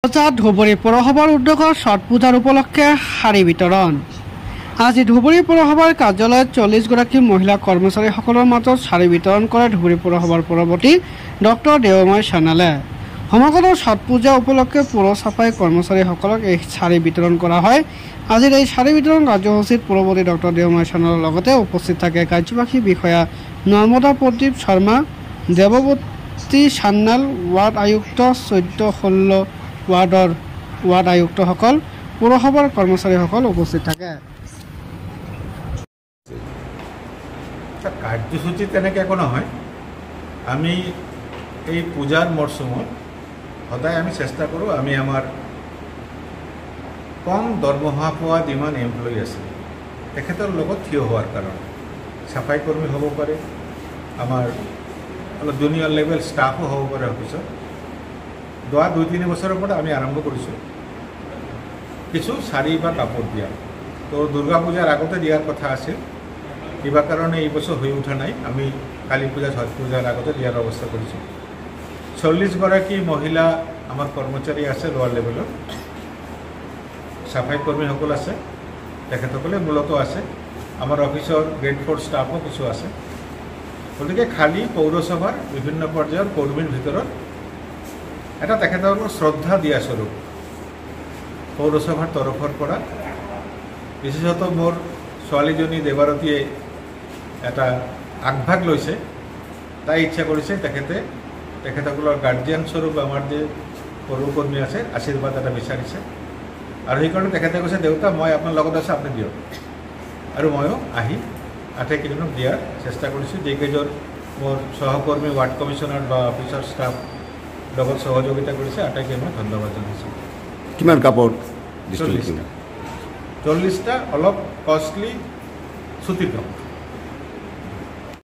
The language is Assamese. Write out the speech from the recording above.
ধুবুৰী পৌৰসভাৰ উদ্যোগত ছট পূজাৰ উপলক্ষে শাৰী বিতৰণ। আজি ধুবুৰী পৌৰসভাৰ কাৰ্যালয়ত 40গৰাকী মহিলা কৰ্মচাৰীসকলৰ মাজত শাৰী বিতৰণ কৰে ধুবুৰী পৌৰসভাৰ সভাপতি ডক্টৰ দেৱময় সান্যালে। সমগ্ৰ ছট পূজা উপলক্ষে পৌৰ চাফাই কৰ্মচাৰীসকলক এই শাৰী বিতৰণ কৰা হয়। আজিৰ এই শাৰী বিতৰণ কাৰ্যসূচীত পৌৰপতি ডক্টৰ দেৱময় সান্যালৰ লগতে উপস্থিত থাকে কাৰ্যবাহী বিষয়া নৰ্মদা প্ৰদীপ শৰ্মা, দেৱৱতী সান্যাল, ৱাৰ্ড আয়ুক্ত 14-16 ৱাৰ্ড আয়ুক্তসকল, পৌৰসভাৰ কৰ্মচাৰীসকল উপস্থিত থাকে। কাৰ্যসূচী তেনেকৈ একো নহয়। আমি এই পূজাৰ মৰশুমত সদায় আমি চেষ্টা কৰোঁ আমি আমাৰ কম দৰমহা পোৱা যিমান এমপ্লয়ী আছে তেখেতৰ লগত থিয় হোৱাৰ কাৰণে চাফাই কৰ্মী হ'ব পাৰে, আমাৰ অলপ জুনিয়ৰ লেভেল ষ্টাফো হ'ব পাৰে অফিচত। যোৱা 2-3 বছৰৰ পৰা আমি আৰম্ভ কৰিছোঁ কিছু শাৰী বা কাপোৰ দিয়া। তো দুৰ্গা পূজাৰ আগতে দিয়াৰ কথা আছিল, কিবা কাৰণে এই বছৰ হৈ উঠা নাই। আমি কালী পূজা ছট পূজাৰ আগতে দিয়াৰ ব্যৱস্থা কৰিছোঁ। 40গৰাকী মহিলা আমাৰ কৰ্মচাৰী আছে লোৱাৰ লেভেলত, চাফাই কৰ্মীসকল আছে, তেখেতসকলে মূলত আছে। আমাৰ অফিচৰ গ্ৰেড 4 ষ্টাফো কিছু আছে। গতিকে খালী পৌৰসভাৰ বিভিন্ন পৰ্যায়ৰ কৰ্মীৰ ভিতৰত এটা তেখেতসকলক শ্ৰদ্ধা দিয়া স্বৰূপ পৌৰসভাৰ তৰফৰ পৰা বিশেষত মোৰ ছোৱালীজনী দেৱাৰতীয়ে এটা আগভাগ লৈছে। তাই ইচ্ছা কৰিছে তেখেতসকলৰ গাৰ্জিয়ান স্বৰূপ আমাৰ যে পৌৰকৰ্মী আছে আশীৰ্বাদ এটা বিচাৰিছে, আৰু সেইকাৰণে তেখেতে কৈছে দেউতা মই আপোনাৰ লগত আছে, আপুনি দিয়ক। আৰু ময়ো আহি আটাইকেইজনক দিয়াৰ চেষ্টা কৰিছোঁ। যিকেইজন মোৰ সহকৰ্মী ৱাৰ্ড কমিশ্যনাৰ বা অফিচৰ ষ্টাফ লগত সহযোগিতা কৰিছে আটাইকে মই ধন্যবাদ জনাইছোঁ। কিমান কাপোৰ? 40টা অলপ কষ্টলি চুটিৰ কাপোৰ।